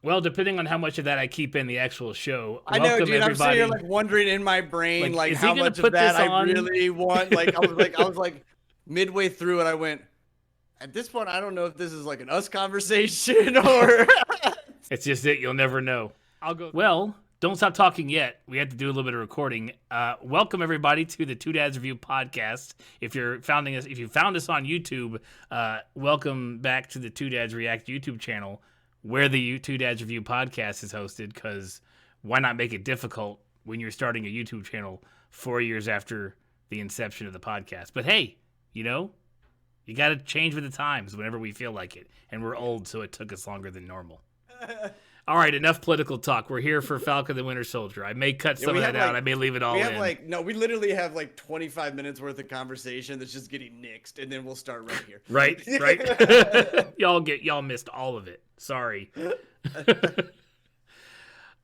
Well, depending on how much of that I keep in the actual show, I know, welcome dude. I'm sitting everybody. here like wondering in my brain, like Is he how gonna much of put that this I on? really want. I was like midway through, and I went. At this point, I don't know if this is like an us conversation or. It's just it. You'll never know. I'll go. Well, don't stop talking yet. We have to do a little bit of recording. Welcome everybody to the Two Dads Review podcast. If you found us on YouTube, welcome back to the Two Dads React YouTube channel, where the Two Dads Review podcast is hosted. Because why not make it difficult when you're starting a YouTube channel 4 years after the inception of the podcast? But hey, you got to change with the times whenever we feel like it, and we're old, so it took us longer than normal. All right, enough political talk. We're here for Falcon the Winter Soldier. I may cut some of that out. I may leave it all in. We literally have like 25 minutes worth of conversation that's just getting nixed, and then we'll start right here. Right. Y'all missed all of it. Sorry.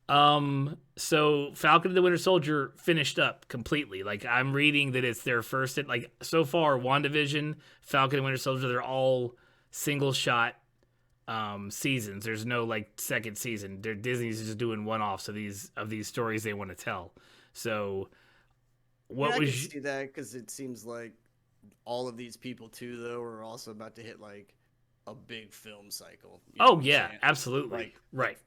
So Falcon and the Winter Soldier finished up completely. Like, I'm reading that it's their first, like, so far, WandaVision, Falcon and Winter Soldier, they're all single shot seasons. There's no like second season. Disney's just doing one-offs of these stories they want to tell. So I can see that, because it seems like all of these people too, though, are also about to hit like a big film cycle. Oh yeah, absolutely. Right.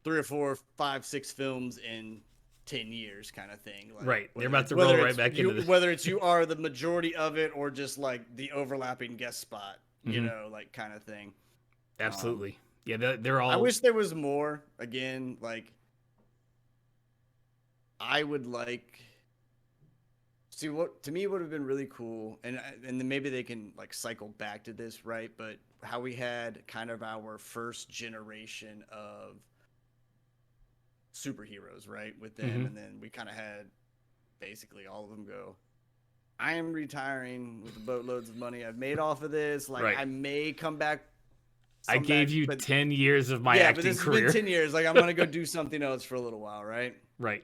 3 or 4, 5, 6 films in 10 years kind of thing. Like, right. They're about to roll right back into this. Whether it's you are the majority of it or just like the overlapping guest spot, like kind of thing. Absolutely. Yeah, they're all. I wish there was more. Again, like, I would like. See, what to me would have been really cool, and then maybe they can like cycle back to this, right? But how we had kind of our first generation of superheroes, right, with them, and then we kind of had basically all of them go, I am retiring with the boatloads of money I've made off of this. Like, right. I may come back. I gave you 10 years of my acting career. Yeah, but this has been 10 years. Like, I'm going to go do something else for a little while, right? Right.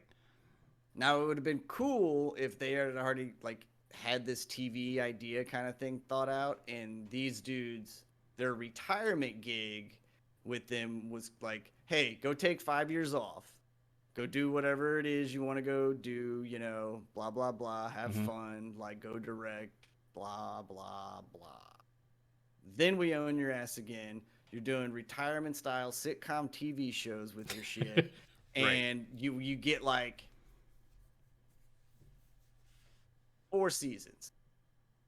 Now, it would have been cool if they had already, like, had this TV idea kind of thing thought out, and these dudes, their retirement gig with them was like, hey, go take 5 years off. Go do whatever it is you want to go do, blah, blah, blah, have fun, like, go direct, blah, blah, blah. Then we own your ass again. You're doing retirement-style sitcom TV shows with your shit, and you get, like, 4 seasons.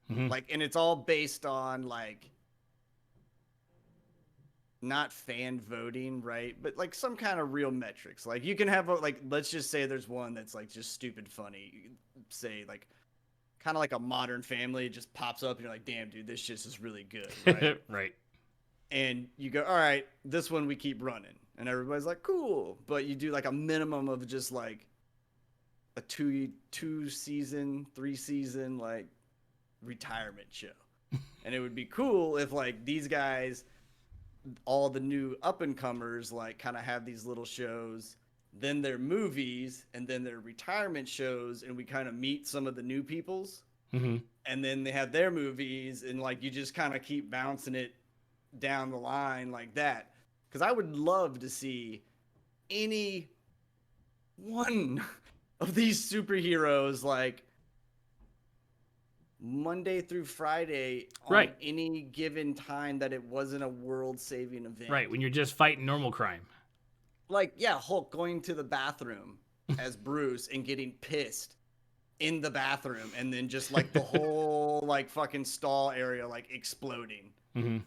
Like, and it's all based on, like, not fan voting, right? But like some kind of real metrics. Like, you can have let's just say there's one that's like just stupid funny. Say like kind of like a Modern Family, it just pops up and you're like, damn, dude, this shit is really good, right? Right. And you go, all right, this one we keep running, and everybody's like, cool. But you do like a minimum of just like a 2 season, 3 season like retirement show. And it would be cool if like these guys, all the new up-and-comers, like, kind of have these little shows, then their movies, and then their retirement shows, and we kind of meet some of the new peoples, and then they have their movies, and, like, you just kind of keep bouncing it down the line like that. Because I would love to see any one of these superheroes, like, Monday through Friday on any given time that it wasn't a world-saving event. Right, when you're just fighting normal crime. Like, yeah, Hulk going to the bathroom as Bruce and getting pissed in the bathroom, and then just, like, the whole, like, fucking stall area, like, exploding. And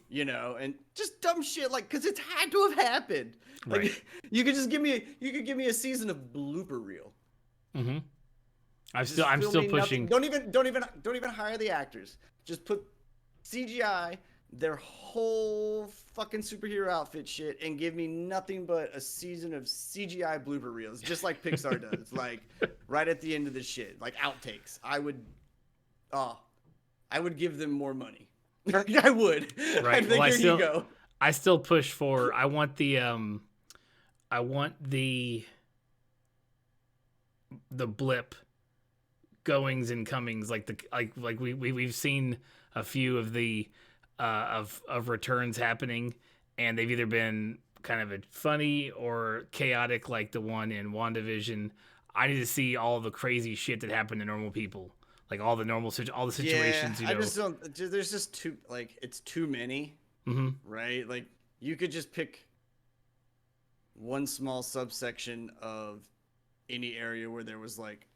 just dumb shit, like, because it's had to have happened. Like, you could give me a season of blooper reel. I'm still pushing. Don't even hire the actors. Just put CGI, their whole fucking superhero outfit shit, and give me nothing but a season of CGI blooper reels, just like Pixar does. Like, right at the end of the shit, like outtakes. I would give them more money. I would. Right. Well, you go. I still push for. I want the blip goings and comings, like we've seen a few of the of returns happening, and they've either been kind of a funny or chaotic like the one in WandaVision. I need to see all the crazy shit that happened to normal people, like all the all the situations. I just don't. There's just too it's too many, right? Like you could just pick one small subsection of any area where there was like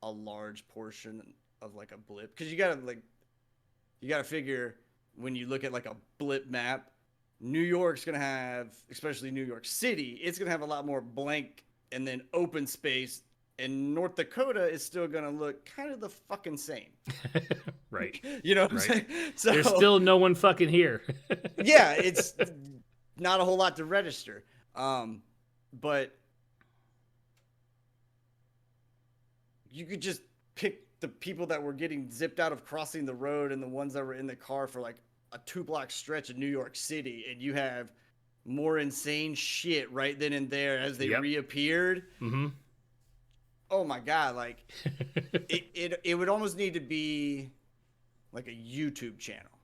a large portion of like a blip, because you gotta figure when you look at like a blip map, New York's gonna have, especially New York City, it's gonna have a lot more blank and then open space, and North Dakota is still gonna look kind of the fucking same. Right. You know what I'm saying? So there's still no one fucking here. yeah, it's not a whole lot to register. But you could just pick the people that were getting zipped out of crossing the road and the ones that were in the car for like a 2-block stretch in New York City, and you have more insane shit right then and there as they reappeared. Oh my God. Like it would almost need to be like a YouTube channel,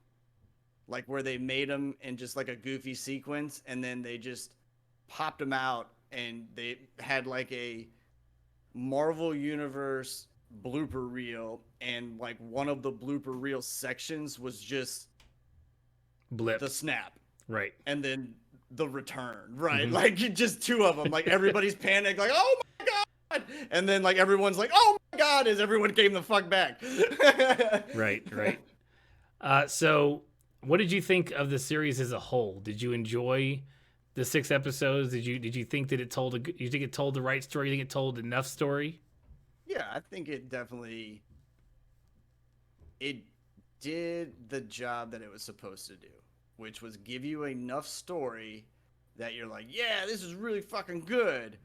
like where they made them in just like a goofy sequence, and then they just popped them out, and they had like a Marvel Universe blooper reel, and like one of the blooper reel sections was just blip, the snap, right, and then the return, right? Like just two of them, like everybody's panicked, like oh my God, and then like everyone's like oh my God, as everyone came the fuck back. right. So what did you think of the series as a whole? Did you enjoy the 6 episodes? Did you think that it told you think it told the right story? You think it told enough story? Yeah, I think it definitely did the job that it was supposed to do, which was give you enough story that you're like, yeah, this is really fucking good,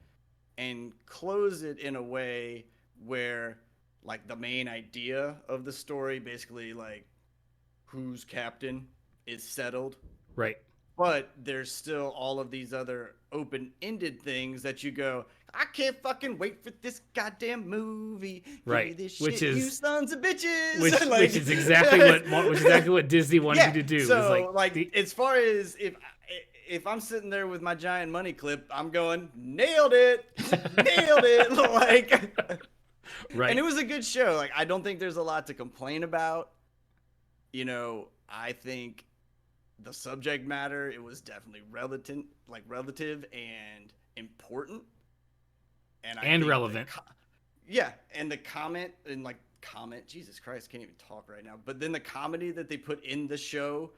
and close it in a way where like the main idea of the story, basically like who's captain, is settled. Right. But there's still all of these other open-ended things that you go, I can't fucking wait for this goddamn movie. Right. This which shit, is you sons of bitches. Which is exactly what Disney wanted you to do. So it was like as far as if I'm sitting there with my giant money clip, I'm going, nailed it. Nailed it. Like right. And it was a good show. Like I don't think there's a lot to complain about. I think the subject matter, it was definitely relative and important, and relevant. And the comment, Jesus Christ, can't even talk right now. But then the comedy that they put in the show,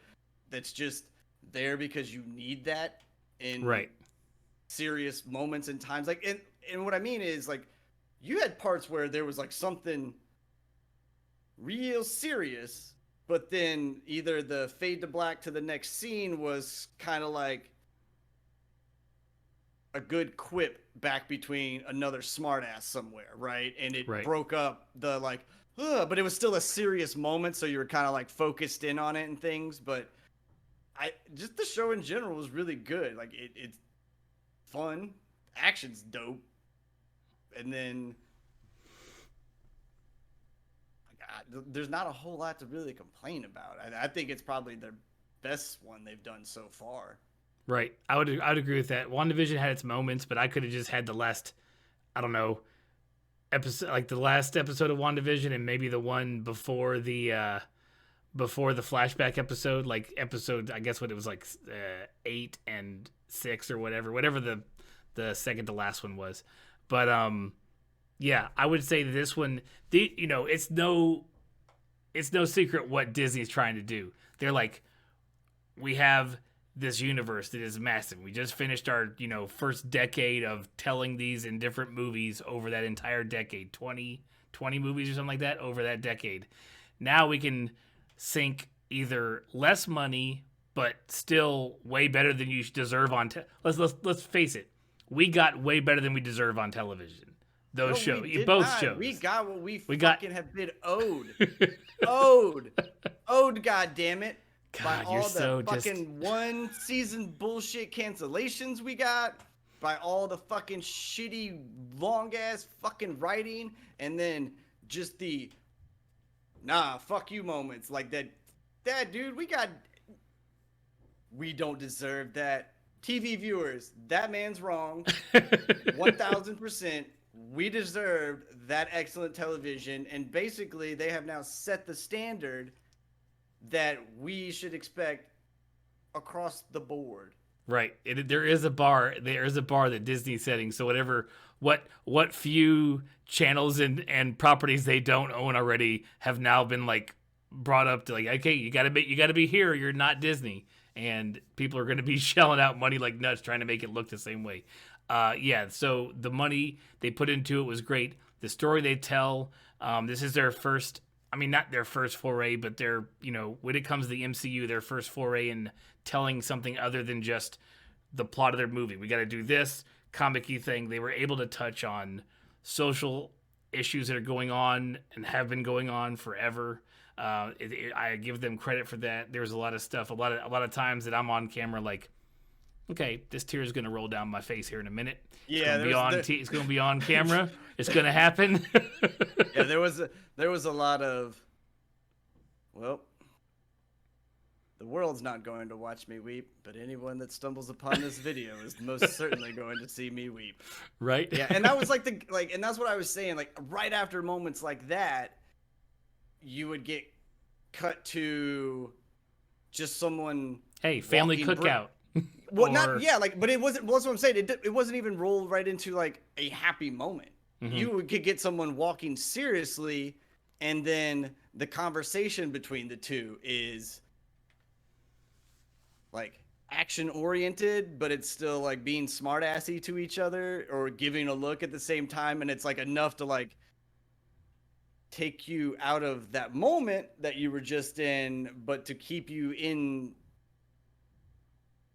that's just there because you need that in serious moments and times. Like, and what I mean is, like, you had parts where there was like something real serious, but then either the fade to black to the next scene was kind of like a good quip back between another smartass somewhere, right? And it broke up the like, but it was still a serious moment, so you were kind of like focused in on it and things. But just the show in general was really good. Like it's fun, action's dope, and then there's not a whole lot to really complain about. I think it's probably their best one they've done so far. Right. I would agree with that. WandaVision had its moments, but I could have just had the last, I don't know, episode, like the last episode of WandaVision, and maybe the one before the flashback episode, like episode, I guess what it was like 8 and 6 or whatever the second to last one was. But yeah, I would say this one, it's no secret what Disney's trying to do. They're like, we have this universe that is massive. We just finished our, first decade of telling these in different movies over that entire decade, 20 movies or something like that over that decade. Now we can sink either less money, but still way better than you deserve on. Let's face it, we got way better than we deserve on television. Both shows. We got what we fucking have been owed. Owed, goddammit. God, by all the fucking one season bullshit cancellations we got, by all the fucking shitty long ass fucking writing, and then just the fuck you moments like that dude, we don't deserve that. TV viewers, that man's wrong. 1000%. We deserved that excellent television. And basically, they have now set the standard that we should expect across the board. Right. There is a bar. There is a bar that Disney's setting. So what few channels and properties they don't own already have now been like brought up to like, okay, you gotta be here. Or you're not Disney, and people are going to be shelling out money like nuts trying to make it look the same way. Yeah. So the money they put into it was great. The story they tell. This is their first. I mean, not their first foray, but their, when it comes to the MCU, their first foray in telling something other than just the plot of their movie. We got to do this comic-y thing. They were able to touch on social issues that are going on and have been going on forever. I give them credit for that. There's a lot of stuff, a lot of times that I'm on camera like, okay, this tear is going to roll down my face here in a minute. Yeah, it's going to be on camera. It's going to happen. Yeah, there was a lot of, well, the world's not going to watch me weep, but anyone that stumbles upon this video is most certainly going to see me weep. Right? Yeah, and that was and that's what I was saying. Like right after moments like that, you would get cut to just someone. Hey, family cookout. Well, but it wasn't. What's what I'm saying. It wasn't even rolled right into like a happy moment. Mm-hmm. You could get someone walking seriously, and then the conversation between the two is like action oriented, but it's still like being smart assy to each other or giving a look at the same time, and it's like enough to like take you out of that moment that you were just in, but to keep you in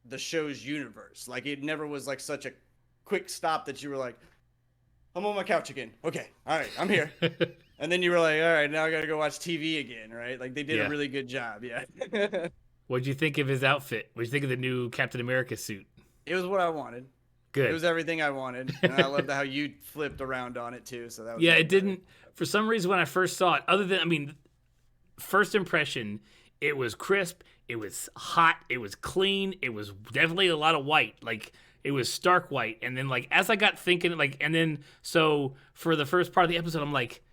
the show's universe. Like it never was like such a quick stop that you were like, I'm on my couch again. Okay. All right. I'm here. And then you were like, all right, now I got to go watch TV again. Right. Like they did a really good job. Yeah. What'd you think of his outfit? What'd you think of the new Captain America suit? It was what I wanted. Good. It was everything I wanted. And I loved how you flipped around on it too. So that was it didn't, for some reason when I first saw it, other than, first impression, it was crisp. It was hot. It was clean. It was definitely a lot of white. Like it was stark white. And then like, as I got thinking so for the first part of the episode, I'm like,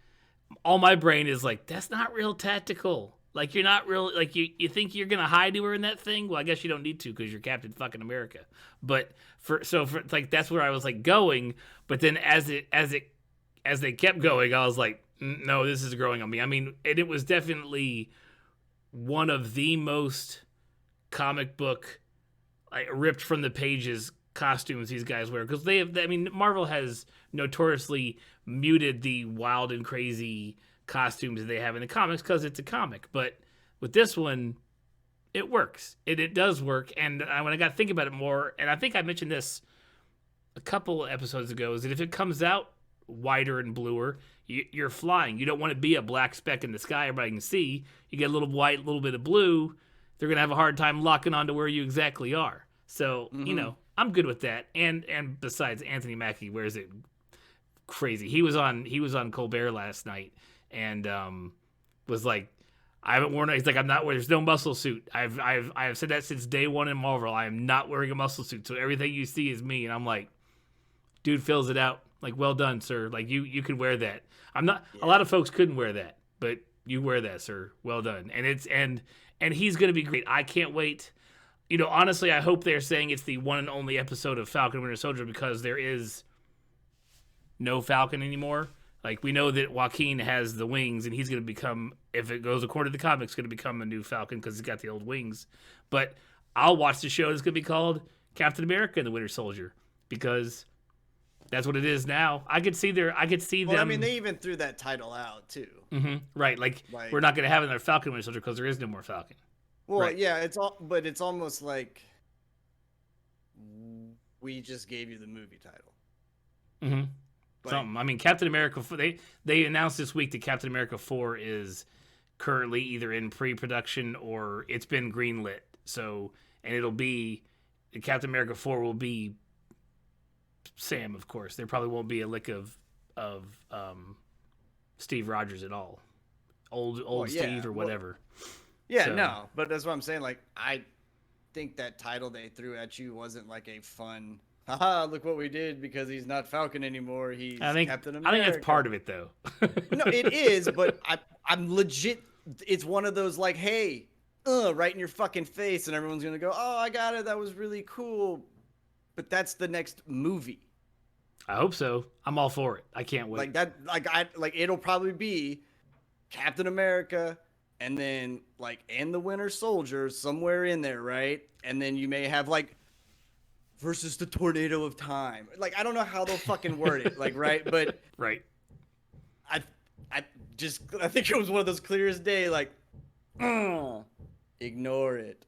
all my brain is like, that's not real tactical. Like you're not real, like you think you're going to hide anywhere in that thing? Well, I guess you don't need to because you're Captain fucking America. But for like, that's where I was like going. But then as they kept going, I was like, no, this is growing on me. It was definitely one of the most comic book, like ripped from the pages costumes these guys wear, because Marvel has notoriously muted the wild and crazy costumes that they have in the comics because it's a comic. But with this one, it works. It does work. And when I got to think about it more, and I think I mentioned this a couple episodes ago, is that if it comes out whiter and bluer, you're flying. You don't want to be a black speck in the sky everybody can see. You get a little white, a little bit of blue, they're going to have a hard time locking onto where you exactly are. So, I'm good with that. And besides, Anthony Mackie wears it crazy. He was on Colbert last night and was like, I haven't worn it. He's like, I'm not wearing, there's no muscle suit. I've said that since day one in Marvel. I am not wearing a muscle suit. So everything you see is me. And I'm like, dude fills it out. Like, well done, sir. Like you could wear that. A lot of folks couldn't wear that, but you wear that, sir. Well done. And he's going to be great. I can't wait. Honestly, I hope they're saying it's the one and only episode of Falcon and Winter Soldier, because there is no Falcon anymore. Like, we know that Joaquin has the wings, and he's going to become, if it goes according to the comics, going to become a new Falcon because he's got the old wings. But I'll watch the show that's going to be called Captain America and the Winter Soldier, because that's what it is now. I could see them. They even threw that title out too. Mm-hmm, right. Like, we're not going to have another Falcon Winter Soldier because there is no more Falcon. Well, right. Yeah, but it's almost like we just gave you the movie title. Mm-hmm. Something. Captain America. They announced this week that Captain America 4 is currently either in pre-production or it's been greenlit. So, and it'll be Captain America 4 will be Sam, of course. There probably won't be a lick of Steve Rogers at all. Old Steve or whatever. Yeah, so. No, but that's what I'm saying. Like, think that title they threw at you wasn't like a fun, haha, look what we did because he's not Falcon anymore. He's Captain America. I think that's part of it, though. No, it is, but I'm legit. It's one of those like, hey, right in your fucking face, and everyone's gonna go, oh, I got it. That was really cool. But that's the next movie. I hope so. I'm all for it. I can't wait. Like that, it'll probably be Captain America, and then and the Winter Soldier somewhere in there, right? And then you may have versus the tornado of time. I don't know how they'll fucking word it, right? But right. I think it was one of those clear as day, ignore it.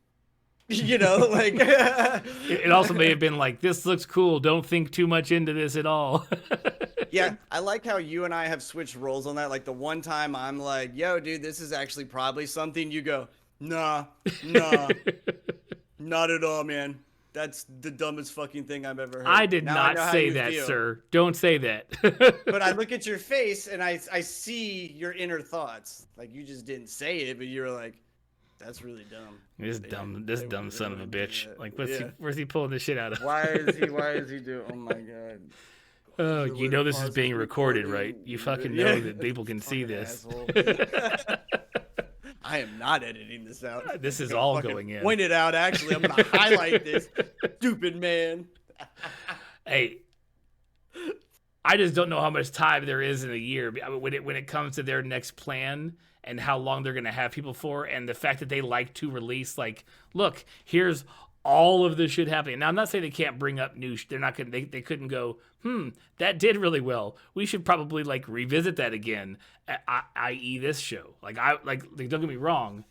It also may have been this looks cool. Don't think too much into this at all. Yeah, I like how you and I have switched roles on that. The one time I'm like, yo, dude, this is actually probably something. You go, nah, not at all, man. That's the dumbest fucking thing I've ever heard. I did not say that, sir. Don't say that. But I look at your face and I see your inner thoughts. You just didn't say it, but you were like, that's really dumb. This dumb son of a bitch. Where's he pulling this shit out of? Why is he doing? Oh my god. Oh, you know this is being recorded, right? You fucking know that people can see this. I am not editing this out. This is all going in. Point it out. Actually, I'm gonna highlight this. Stupid man. Hey, I just don't know how much time there is in a year when it comes to their next plan and how long they're gonna have people for, and the fact that they like to release look, here's all of this shit happening. Now, I'm not saying they can't bring up new. They're not gonna. They couldn't go. That did really well. We should probably revisit that again. I.e., this show. Don't get me wrong.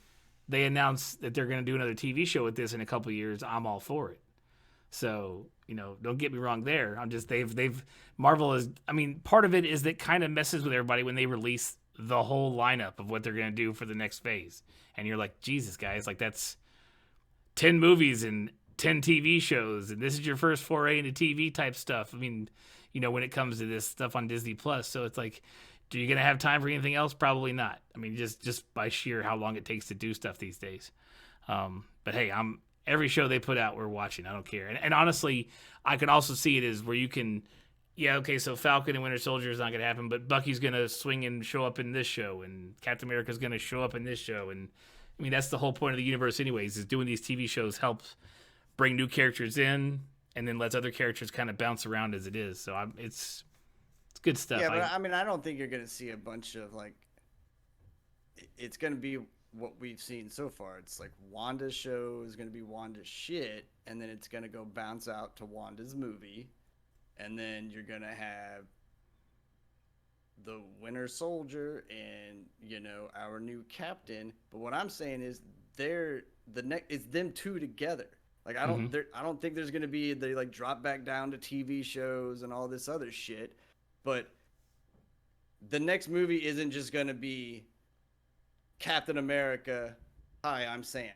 They announced that they're gonna do another TV show with this in a couple of years. I'm all for it. So don't get me wrong there. I'm just Marvel is. I mean, part of it is that kind of messes with everybody when they release the whole lineup of what they're gonna do for the next phase, and you're like, Jesus, guys, that's 10 movies and 10 TV shows, and this is your first foray into TV type stuff. I mean, when it comes to this stuff on Disney Plus, so it's do you gonna have time for anything else? Probably not. I mean, just by sheer how long it takes to do stuff these days. But hey, every show they put out, we're watching. I don't care. And honestly, I can also see it as where you can, so Falcon and Winter Soldier is not gonna happen, but Bucky's gonna swing and show up in this show, and Captain America's gonna show up in this show, and I mean, that's the whole point of the universe anyways, is doing these TV shows helps bring new characters in and then lets other characters kind of bounce around as it is. So it's good stuff. Yeah, but I don't think you're going to see a bunch of it's going to be what we've seen so far. It's Wanda's show is going to be Wanda's shit, and then it's going to go bounce out to Wanda's movie, and then you're going to have the Winter Soldier and our new captain. But what I'm saying is it's them two together. I don't think there's gonna be they drop back down to TV shows and all this other shit. But the next movie isn't just gonna be Captain America. Hi, I'm Sam.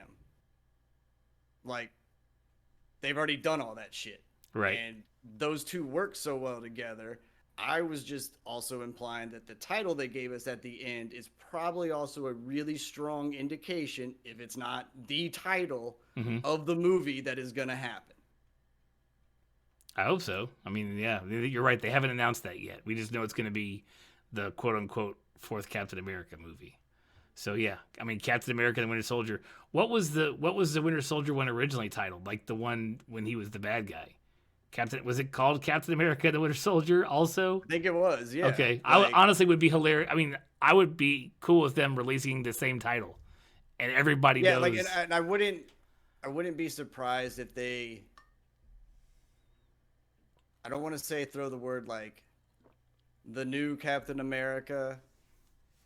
They've already done all that shit, right? And those two work so well together. I was just also implying that the title they gave us at the end is probably also a really strong indication, if it's not the title, of the movie that is going to happen. I hope so. I mean, yeah, you're right. They haven't announced that yet. We just know it's going to be the quote-unquote fourth Captain America movie. So, yeah, I mean, Captain America and the Winter Soldier. What was the Winter Soldier one originally titled? The one when he was the bad guy? Was it called Captain America: The Winter Soldier also? I think it was, yeah. Okay. I honestly would be hilarious. I mean, I would be cool with them releasing the same title. And everybody knows. Yeah, and I wouldn't be surprised if they, I don't want to say throw the word the new Captain America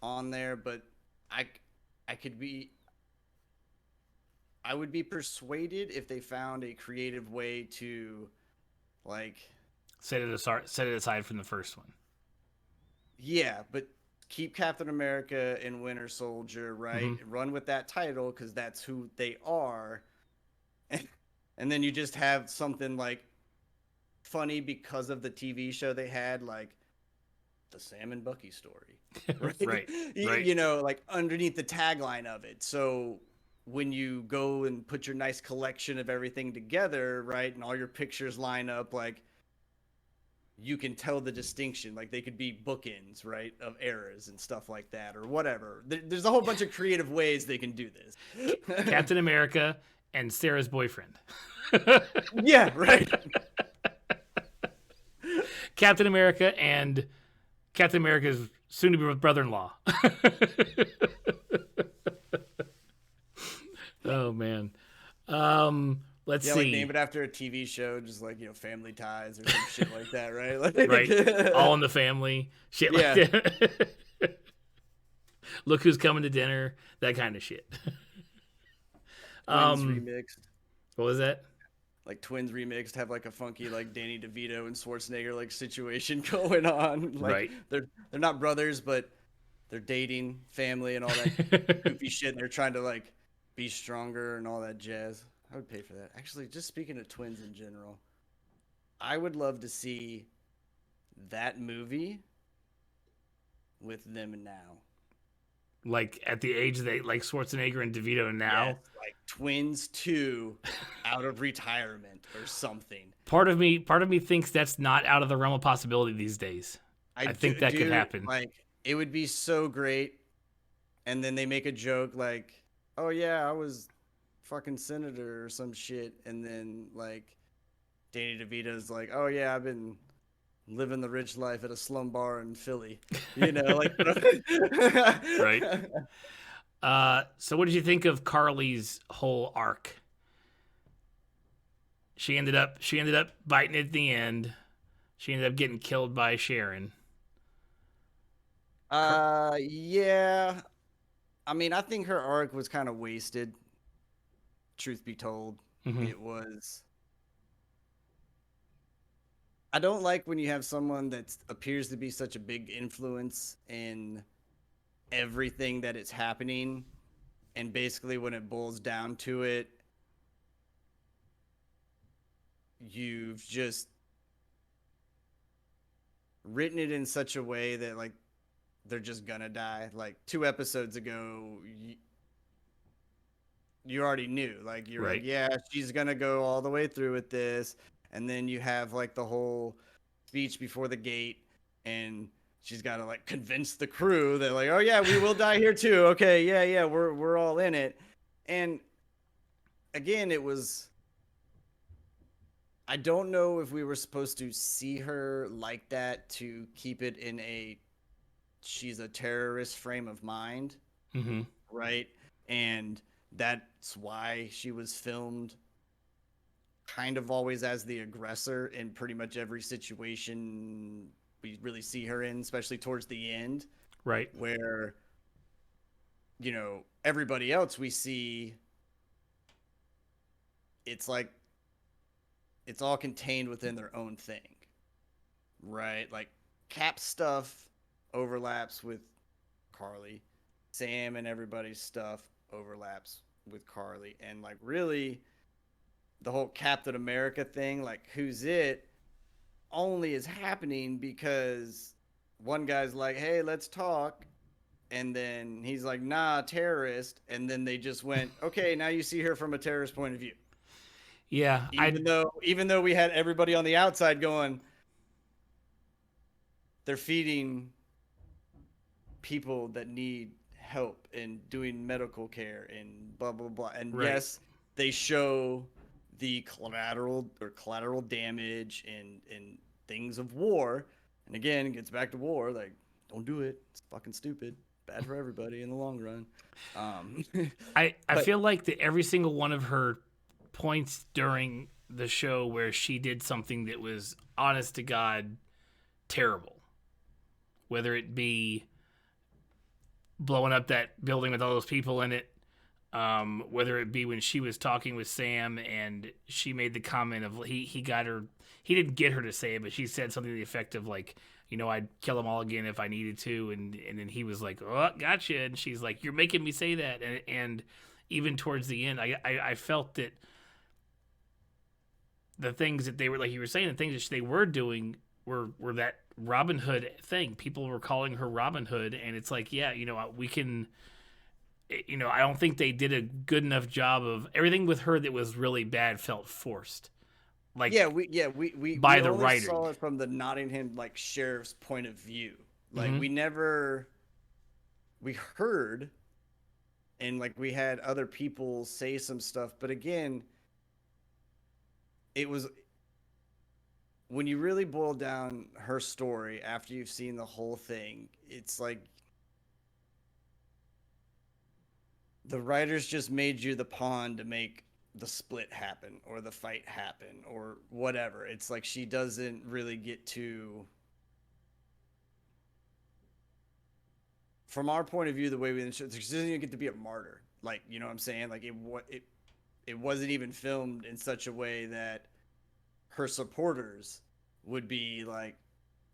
on there, but I would be persuaded if they found a creative way to set it aside from the first one. Yeah, but keep Captain America and Winter Soldier, right? Mm-hmm. Run with that title because that's who they are, and then you just have something funny because of the TV show they had, the Sam and Bucky story, right? right. Underneath the tagline of it. So when you go and put your nice collection of everything together, right, and all your pictures line up, like you can tell the distinction. Like they could be bookends, right, of eras and stuff like that, or whatever. There's a whole bunch of creative ways they can do this. Captain America and Sarah's boyfriend. Yeah, right. Captain America and Captain America's soon-to-be brother-in-law. Oh man. Let's see. Like name it after a TV show, just like, Family Ties or some shit like that, right? Like, right. All in the Family. Shit like that. Look Who's Coming to Dinner. That kind of shit. Twins remixed. What was that? Like Twins remixed, have like a funky like Danny DeVito and Schwarzenegger like situation going on. Like, right. They're not brothers, but they're dating, family, and all that goofy shit. And they're trying to like be stronger and all that jazz. I would pay for that. Actually, just speaking of Twins in general, I would love to see that movie with them now. Like at the age they like Schwarzenegger and DeVito now. Yes, like Twins 2 out of retirement or something. Part of me thinks that's not out of the realm of possibility these days. I think that could happen. Like it would be so great. And then they make a joke like, "Oh yeah, I was fucking senator or some shit," and then like Danny DeVito's like, "Oh yeah, I've been living the rich life at a slum bar in Philly," like. Right. So what did you think of Carly's whole arc? She ended up biting at the end. She ended up getting killed by Sharon. Yeah. I mean, I think her arc was kind of wasted. Truth be told, It was. I don't like when you have someone that appears to be such a big influence in everything that is happening, and basically when it boils down to it, you've just written it in such a way that like they're just gonna die. Like 2 episodes ago, you already knew, like you're right. Like, yeah, she's gonna go all the way through with this. And then you have like the whole speech before the gate, and she's got to like convince the crew that like, "Oh yeah, we will die here too. Okay, yeah, we're all in it." And again, it was. I don't know if we were supposed to see her like that to keep it in a she's a terrorist frame of mind, right? And that's why she was filmed kind of always as the aggressor in pretty much every situation we really see her in, especially towards the end, right? Where everybody else we see, it's like it's all contained within their own thing, right? Like Cap's stuff overlaps with Carly, Sam and everybody's stuff overlaps with Carly, and like really the whole Captain America thing, like who's it, only is happening because one guy's like, "Hey, let's talk," and then he's like, "Nah, terrorist," and then they just went, "Okay, now you see her from a terrorist point of view." Yeah, even though we had everybody on the outside going, they're feeding people that need help and doing medical care and blah blah blah, and right. Yes, they show the collateral damage and things of war, and again, it gets back to war. Like, don't do it. It's fucking stupid. Bad for everybody in the long run. I feel like that every single one of her points during the show where she did something that was honest to God terrible, whether it be blowing up that building with all those people in it, whether it be when she was talking with Sam and she made the comment of he got her, he didn't get her to say it, but she said something to the effect of like, I'd kill them all again if I needed to, and then he was like, "Oh, gotcha," and she's like, "You're making me say that," and even towards the end, I felt that the things that they were, like you were saying, the things that they were doing were that Robin Hood thing. People were calling her Robin Hood, and it's like, yeah, we can. I don't think they did a good enough job of everything with her that was really bad felt forced. Like We by the only writing. saw it from the Nottingham like sheriff's point of view. Like Mm-hmm. we heard, and like we had other people say some stuff, but again, it was when you really boil down her story after you've seen the whole thing, it's like the writers just made you the pawn to make the split happen or the fight happen or whatever. It's like she doesn't really get to, from our point of view, the way she doesn't even get to be a martyr. Like, you know what I'm saying? Like it wasn't even filmed in such a way that her supporters would be like,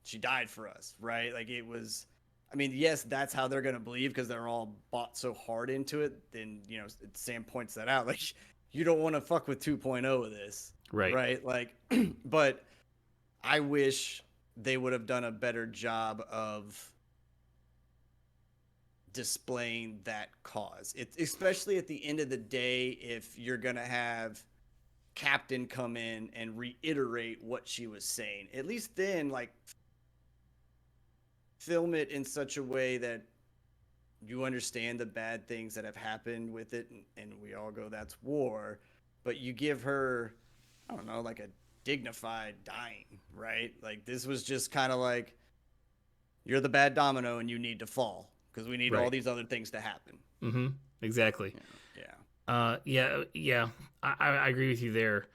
she died for us, right? Like it was, I mean, yes, that's how they're going to believe because they're all bought so hard into it. Then, Sam points that out. Like, you don't want to fuck with 2.0 of this, Right. right? Like, but I wish they would have done a better job of displaying that cause. Especially at the end of the day, if you're going to have Captain come in and reiterate what she was saying, at least then, like, film it in such a way that you understand the bad things that have happened with it, and we all go, that's war, but you give her, I don't know, like a dignified dying, right? Like this was just kind of like, you're the bad domino and you need to fall because we need all Right. these other things to happen. Mm-hmm. Exactly. Yeah. I agree with you there,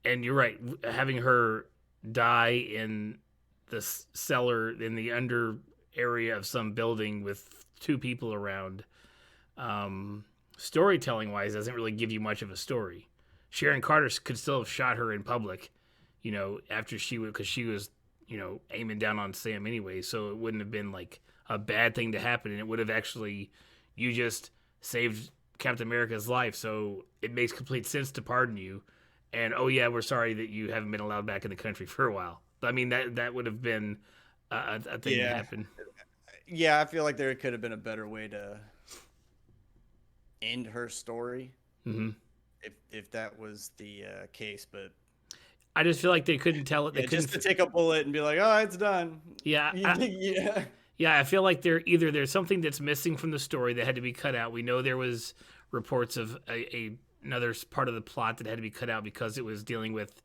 and you're right. Having her die in the cellar in the under area of some building with two people around, storytelling wise, doesn't really give you much of a story. Sharon Carter could still have shot her in public, after because she was, aiming down on Sam anyway. So it wouldn't have been like a bad thing to happen, and it would have actually, you just saved Captain America's life, so it makes complete sense to pardon you. And oh yeah, we're sorry that you haven't been allowed back in the country for a while. I mean that would have been a thing to Yeah. happen. Yeah, I feel like there could have been a better way to end her story, Mm-hmm. if that was the case. But I just feel like they couldn't tell it. They yeah, couldn't. just to take a bullet and be like, oh, it's done. Yeah, Yeah. yeah. I feel like there's something that's missing from the story that had to be cut out. We know there was reports of another part of the plot that had to be cut out because it was dealing with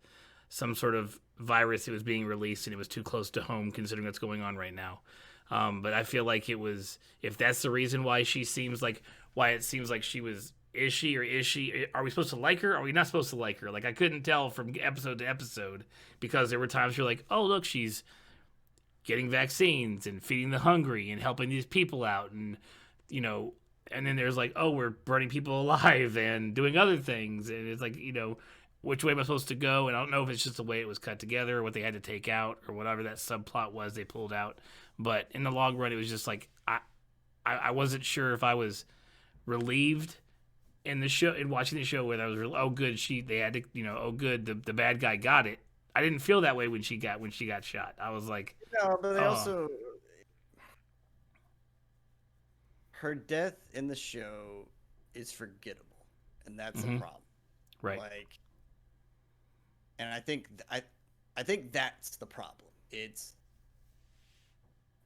some sort of virus that was being released and it was too close to home considering what's going on right now. But I feel like if that's the reason why it seems like she was, is she, are we supposed to like her? Are we not supposed to like her? Like, I couldn't tell from episode to episode because there were times you're like, oh, look, she's getting vaccines and feeding the hungry and helping these people out. And then there's like, oh, we're burning people alive and doing other things. And it's like, which way am I supposed to go? And I don't know if it's just the way it was cut together or what they had to take out or whatever that subplot was they pulled out. But in the long run, it was just like, I wasn't sure if I was relieved in the show, in watching the show, where I was oh good, they had to, oh good, the bad guy got it. I didn't feel that way when she got shot. I was like, No, but they oh. also, her death in the show is forgettable, and that's Mm-hmm. a problem. Right. Like, and I think that's the problem. It's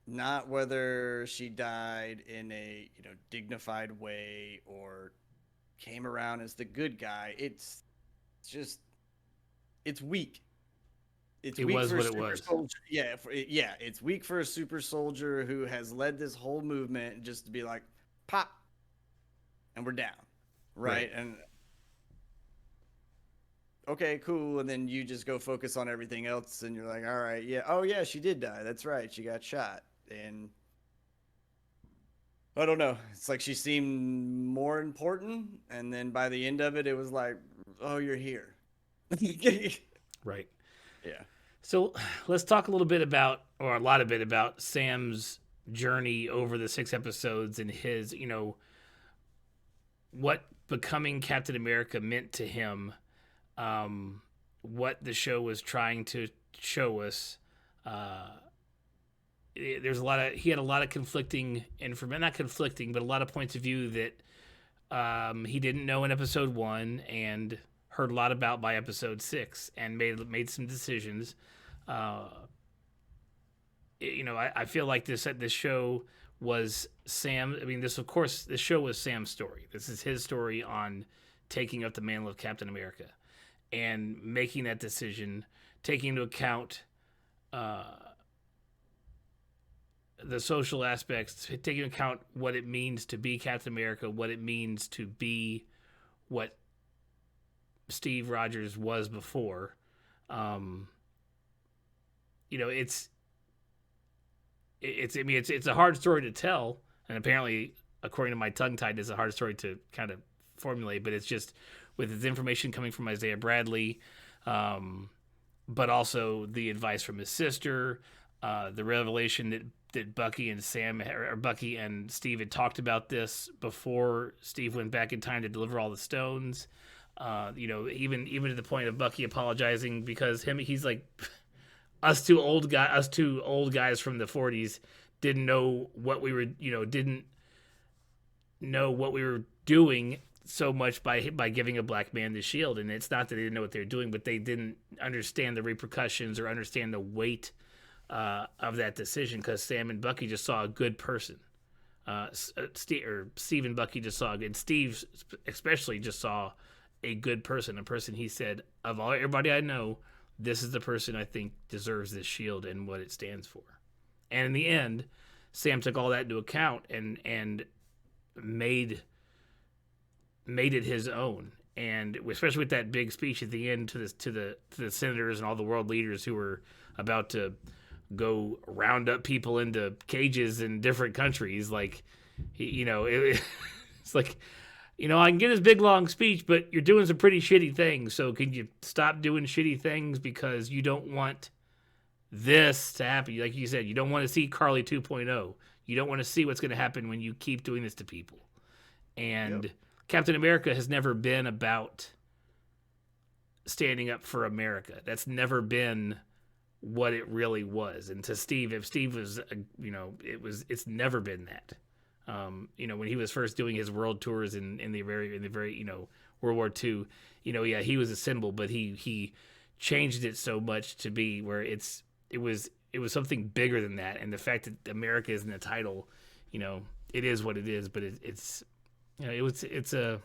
not whether she died in a dignified way or came around as the good guy. It's just, it's weak. It's It weak was for what a it super was. soldier. Yeah, it's weak for a super soldier who has led this whole movement just to be like, pop, and we're down, right? And okay, cool, and then you just go focus on everything else, and you're like, all right, yeah, oh yeah, she did die. That's right, she got shot, and I don't know. It's like she seemed more important, and then by the end of it, it was like, oh, you're here. Right. Yeah. So let's talk a little bit about, or a lot of bit about Sam's journey over the 6 episodes and his, what becoming Captain America meant to him, what the show was trying to show us, he had a lot of conflicting information, not conflicting, but a lot of points of view that he didn't know in episode 1 and heard a lot about by episode 6 and made some decisions. I feel like this show was Sam. I mean, this show was Sam's story. This is his story on taking up the mantle of Captain America and making that decision, taking into account the social aspects, taking into account what it means to be Captain America, what it means to be what Steve Rogers was before. It's a hard story to tell, and apparently, according to my tongue tied, it's a hard story to kind of formulate. But it's just with its information coming from Isaiah Bradley, but also the advice from his sister, the revelation that Bucky and Bucky and Steve had talked about this before Steve went back in time to deliver all the stones. Even to the point of Bucky apologizing because he's like, us two old guys from the 40s didn't know what we were, didn't know what we were doing so much by giving a black man the shield. And it's not that they didn't know what they were doing, but they didn't understand the repercussions or understand the weight of that decision, because Sam and Bucky just saw a good person. Steve and Bucky just saw and Steve especially just saw a good person, a person he said, of everybody I know, this is the person I think deserves this shield and what it stands for. And in the end, Sam took all that into account and made it his own. And especially with that big speech at the end to the senators and all the world leaders who were about to go round up people into cages in different countries, like, it's like, I can get his big long speech, but you're doing some pretty shitty things. So can you stop doing shitty things because you don't want this to happen? Like you said, you don't want to see Carly 2.0. You don't want to see what's going to happen when you keep doing this to people. And Captain America has never been about standing up for America. That's never been what it really was. And to Steve, if Steve was, it's never been that. When he was first doing his world tours in the very World War II, he was a symbol, but he changed it so much to be where it was something bigger than that. And the fact that America is in the title, it is what it is, but it's a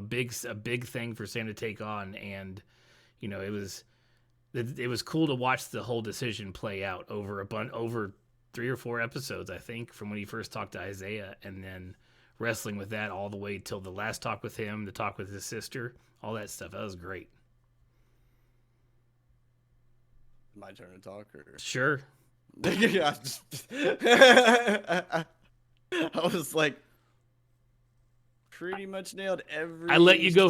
big thing for Sam to take on. And, it was cool to watch the whole decision play out over over 3 or 4 episodes, I think, from when he first talked to Isaiah, and then wrestling with that all the way till the last talk with him, the talk with his sister, all that stuff. That was great. My turn to talk, or sure. I was like, pretty much nailed every. I let you go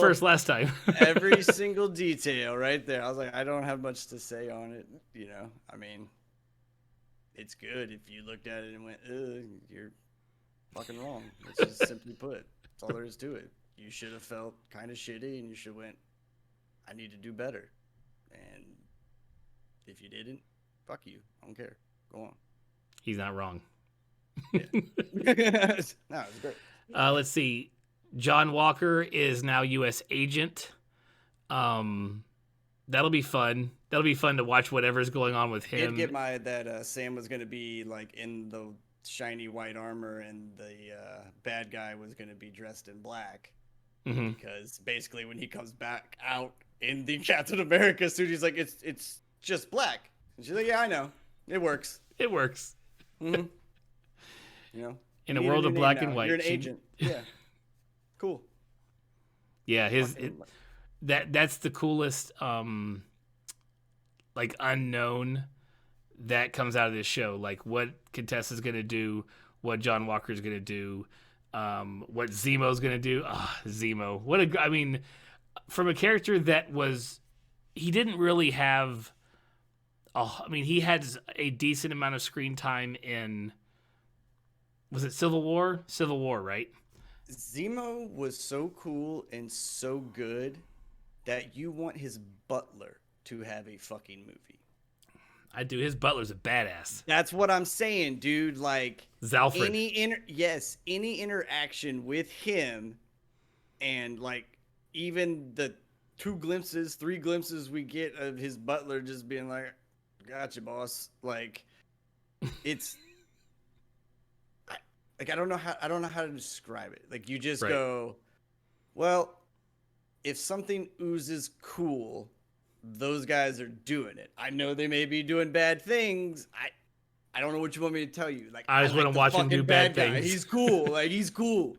first last time. Every single detail right there. I was like, I don't have much to say on it. I mean, it's good if you looked at it and went, you're fucking wrong. It's just simply put. That's all there is to it. You should have felt kind of shitty, and you should have went, I need to do better. And if you didn't, fuck you. I don't care. Go on. He's not wrong. Yeah. No, it's great. Let's see. John Walker is now U.S. agent. That'll be fun. That'll be fun to watch whatever's going on with him. Did get that Sam was going to be like in the shiny white armor, and the bad guy was going to be dressed in black. Mm-hmm. Because basically when he comes back out in the Captain America suit, he's like, it's just black. And she's like, yeah, I know. It works. It works. Mm-hmm. In a world of black and white. You're an agent. Yeah. Cool. Yeah, that's the coolest unknown that comes out of this show. Like what Contessa's gonna do, what John Walker's gonna do, what Zemo's gonna do. Zemo. From a character that he didn't really have he had a decent amount of screen time in, was it Civil War? Civil War, right? Zemo was so cool and so good that you want his butler to have a fucking movie. I do. His butler's a badass. That's what I'm saying, dude. Like Zalfred. any interaction with him, and like even the 3 glimpses we get of his butler just being like, "Gotcha, boss." Like it's I don't know how to describe it. Like you just go, well, if something oozes cool, those guys are doing it. I know they may be doing bad things. I don't know what you want me to tell you. Like I just want to watch him do bad guy. things. He's cool. Like he's cool.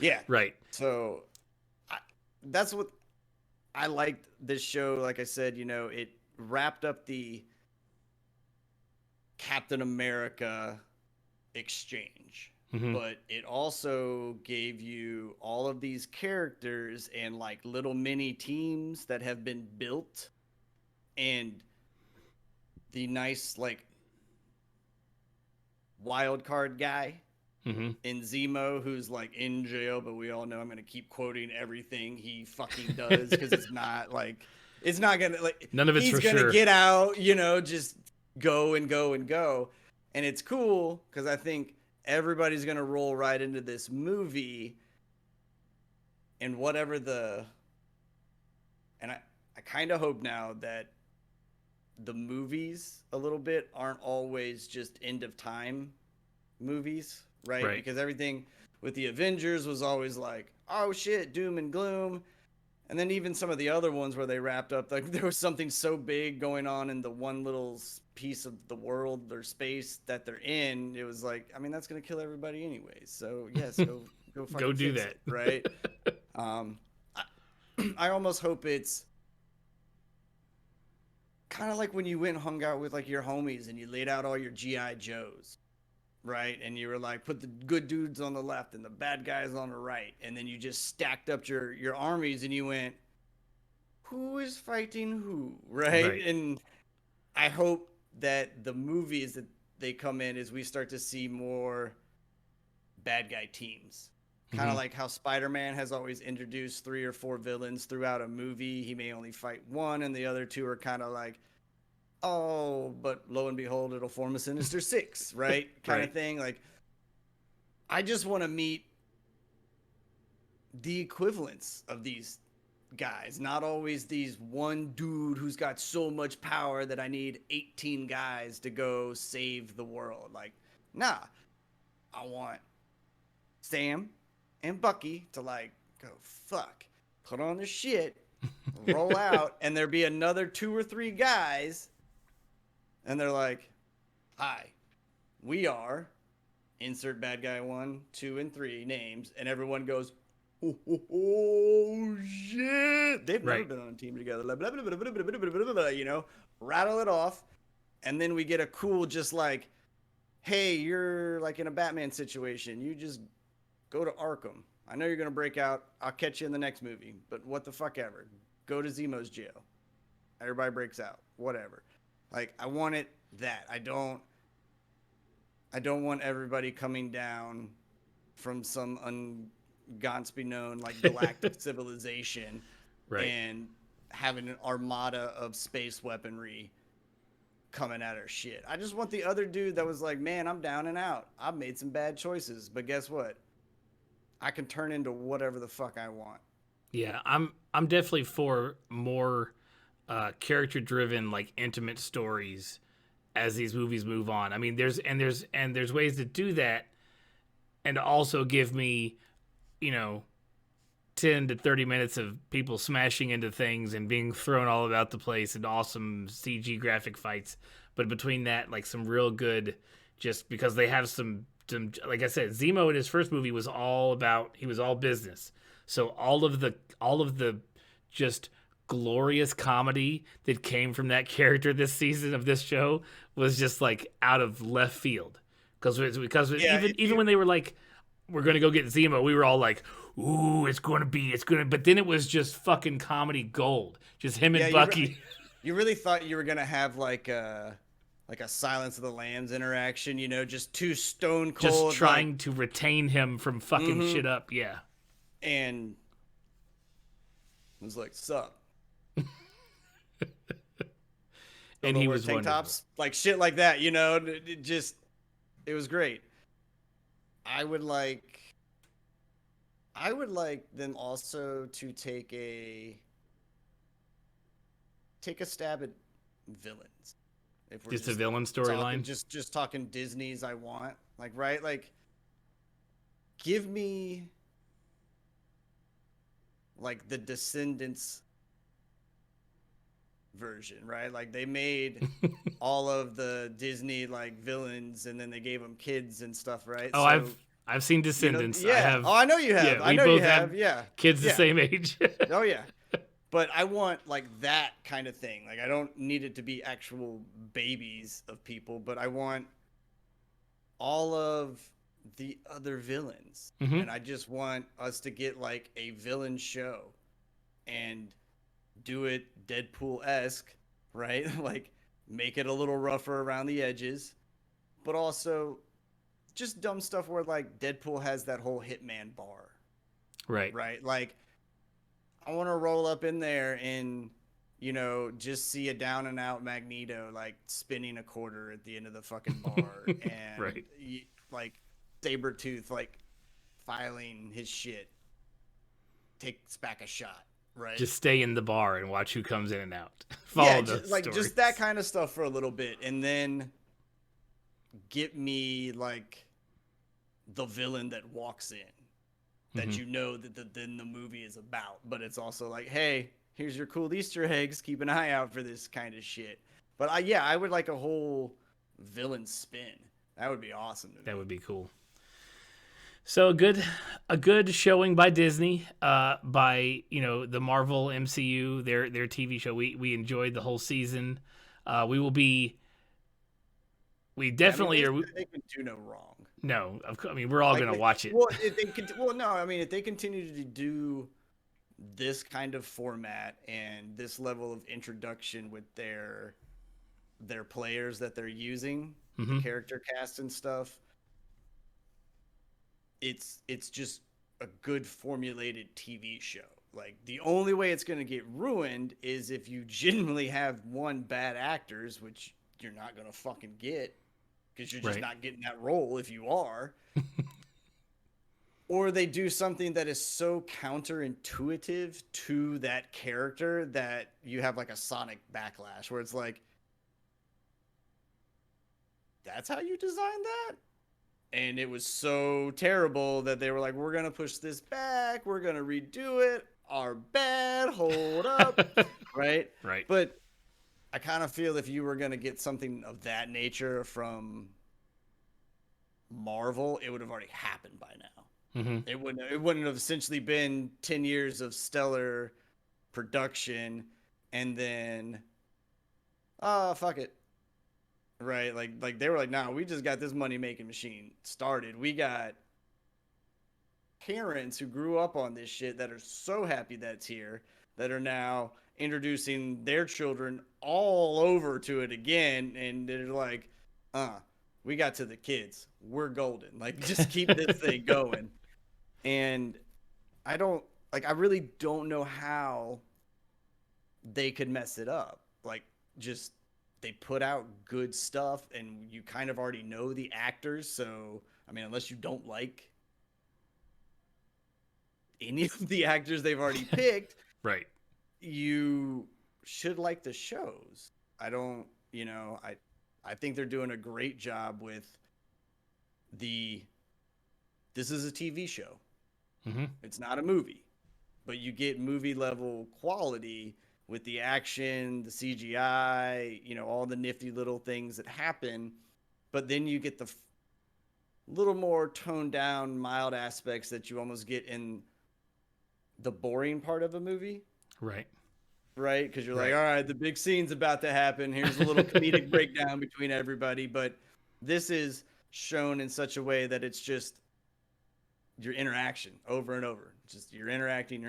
Yeah. Right. So that's what I liked this show. Like I said, you know, it wrapped up the Captain America exchange. Mm-hmm. But it also gave you all of these characters and like little mini teams that have been built, and the nice like wild card guy in Zemo, who's like in jail, but we all know I'm going to keep quoting everything he fucking does because it's not gonna like none of it's he's for gonna sure. get out, you know, just go and go and go, and it's cool because I think everybody's going to roll right into this movie, and whatever and I kind of hope now that the movies a little bit aren't always just end of time movies, right? Because everything with the Avengers was always like, oh shit, doom and gloom. And then even some of the other ones where they wrapped up, like there was something so big going on in the one little piece of the world or space that they're in. It was like, I mean, that's going to kill everybody anyways. So yes, go go do that. it, right? I almost hope it's kind of like when you went and hung out with like your homies and you laid out all your GI Joes, right? And you were like, put the good dudes on the left and the bad guys on the right, and then you just stacked up your armies and you went, who is fighting who, right? And I hope that the movies that they come in is we start to see more bad guy teams. Kind of like how Spider-Man has always introduced 3 or 4 villains throughout a movie. He may only fight one, and the other 2 are kind of like, oh, but lo and behold, it'll form a Sinister Six, right? Kind of thing. Like, I just want to meet the equivalents of these guys, not always these one dude who's got so much power that I need 18 guys to go save the world. Like, nah, I want Sam and Bucky to like go, fuck, put on the shit, roll out, and there be another 2 or 3 guys, and they're like, hi, we are insert bad guy 1, 2, and 3 names, and everyone goes, oh shit, they've never been on a team together, blah, blah, blah, blah, blah, blah, blah, blah, blah, blah, you know, rattle it off, and then we get a cool just like, hey, you're like in a Batman situation, you just go to Arkham. I know you're going to break out. I'll catch you in the next movie. But what the fuck ever. Go to Zemo's jail. Everybody breaks out. Whatever. Like, I want it that. I don't want everybody coming down from some Gaunt's-be known like galactic civilization and having an armada of space weaponry coming at our shit. I just want the other dude that was like, man, I'm down and out. I've made some bad choices. But guess what? I can turn into whatever the fuck I want. Yeah, I'm definitely for more character-driven, like intimate stories as these movies move on. I mean, there's ways to do that, and to also give me, you know, 10 to 30 minutes of people smashing into things and being thrown all about the place and awesome CG graphic fights. But between that, like some real good, just because they have some, like I said, Zemo in his first movie was all business. So all of the just glorious comedy that came from that character this season of this show was just like out of left field. Even when they were like, we're going to go get Zemo, we were all like, ooh, but then it was just fucking comedy gold. Just him and Bucky. You really thought you were going to have like a Silence of the Lambs interaction, you know, just 2 stone cold. Just trying to retain him from fucking shit up, yeah. And it was like, sup? And he was tank wonderful. tops, like shit like that, you know, it was great. I would like them also to take a stab at villains. If we're Just a just villain talking storyline. just talking Disney's I want. Like, right? Like, give me like the Descendants version, right? Like, they made all of the Disney like villains and then they gave them kids and stuff, right? Oh, So, I've seen Descendants. I yeah. have. Oh, I know you have. Yeah, I we know you both have. have Yeah. kids the Yeah. same age. Oh yeah. But I want like that kind of thing. Like, I don't need it to be actual babies of people, but I want all of the other villains. Mm-hmm. And I just want us to get like a villain show and do it Deadpool-esque, right? Like, make it a little rougher around the edges, but also just dumb stuff where like Deadpool has that whole hitman bar, Right. right? Like, I want to roll up in there and, you know, just see a down and out Magneto like spinning a quarter at the end of the fucking bar and Right. like Sabretooth like filing his shit takes back a shot, right? Just stay in the bar and watch who comes in and out. Follow those stories. Just that kind of stuff for a little bit, and then get me like the villain that walks in that you know that then the movie is about, but it's also like, hey, here's your cool Easter eggs. Keep an eye out for this kind of shit. But I would like a whole villain spin. That would be awesome to me. That would be cool. So a good showing by Disney, by the Marvel MCU, their TV show. We enjoyed the whole season. We definitely are. They can do no wrong. No, I mean we're all gonna watch it. Well, no, I mean, if they continue to do this kind of format and this level of introduction with their players that they're using, the character cast and stuff, it's just a good formulated TV show. Like, the only way it's gonna get ruined is if you genuinely have one bad actors, which you're not gonna fucking get. Because you're just not getting that role if you are. Or they do something that is so counterintuitive to that character that you have like a Sonic backlash where it's like, that's how you designed that? And it was so terrible that they were like, we're going to push this back. We're going to redo it. Our bad. Hold up. Right? Right. But I kind of feel if you were going to get something of that nature from Marvel, it would have already happened by now. Mm-hmm. It wouldn't have essentially been 10 years of stellar production and then, fuck it. Right? Like they were like, nah, we just got this money-making machine started. We got parents who grew up on this shit that are so happy that it's here, that are now introducing their children all over to it again, and they're like, we got to the kids. We're golden. Like, just keep this thing going. And I really don't know how they could mess it up. Like, just, they put out good stuff and you kind of already know the actors. So, I mean, unless you don't like any of the actors they've already picked, right, you should like the shows. I think they're doing a great job with this is a TV show. Mm-hmm. It's not a movie, but you get movie level quality with the action, the CGI, all the nifty little things that happen. But then you get the little more toned down, mild aspects that you almost get in the boring part of a movie. Right. Right? Because you're like, all right, the big scene's about to happen. Here's a little comedic breakdown between everybody. But this is shown in such a way that it's just your interaction over and over. Just you're interacting.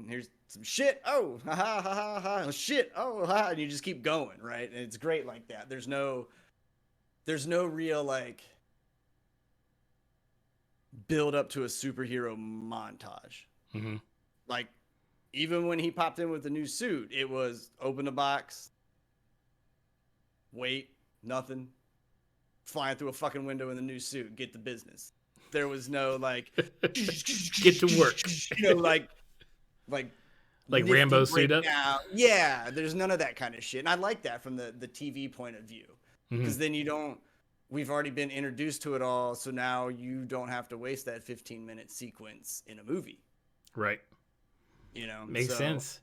Here's some shit. Oh, ha ha ha ha ha. Shit. Oh, ha. And you just keep going, right? And it's great like that. There's no real like build up to a superhero montage. Mm-hmm. Like, even when he popped in with the new suit, it was open the box, wait, nothing, flying through a fucking window in the new suit, get the business. There was no like get to work, like Rambo suit up. Yeah, there's none of that kind of shit, and I like that from the TV point of view, because then you don't. We've already been introduced to it all, so now you don't have to waste that 15-minute sequence in a movie. Right. Makes sense.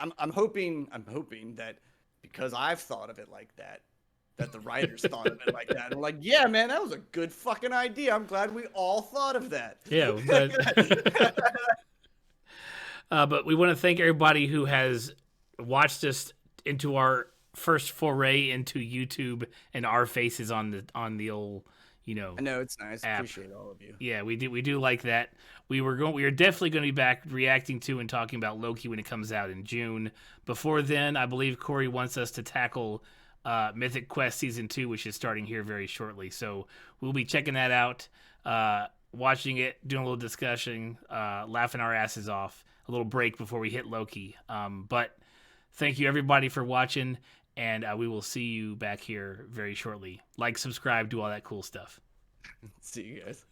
I'm hoping that because I've thought of it like that the writers thought of it like that. And like, yeah, man, that was a good fucking idea. I'm glad we all thought of that. Yeah. But we want to thank everybody who has watched us into our first foray into YouTube and our faces on the old, I know it's nice. App. Appreciate all of you. Yeah, we do like that. We are definitely going to be back reacting to and talking about Loki when it comes out in June. Before then, I believe Corey wants us to tackle Mythic Quest Season 2, which is starting here very shortly. So we'll be checking that out, watching it, doing a little discussion, laughing our asses off. A little break before we hit Loki. But thank you, everybody, for watching, and we will see you back here very shortly. Like, subscribe, do all that cool stuff. See you guys.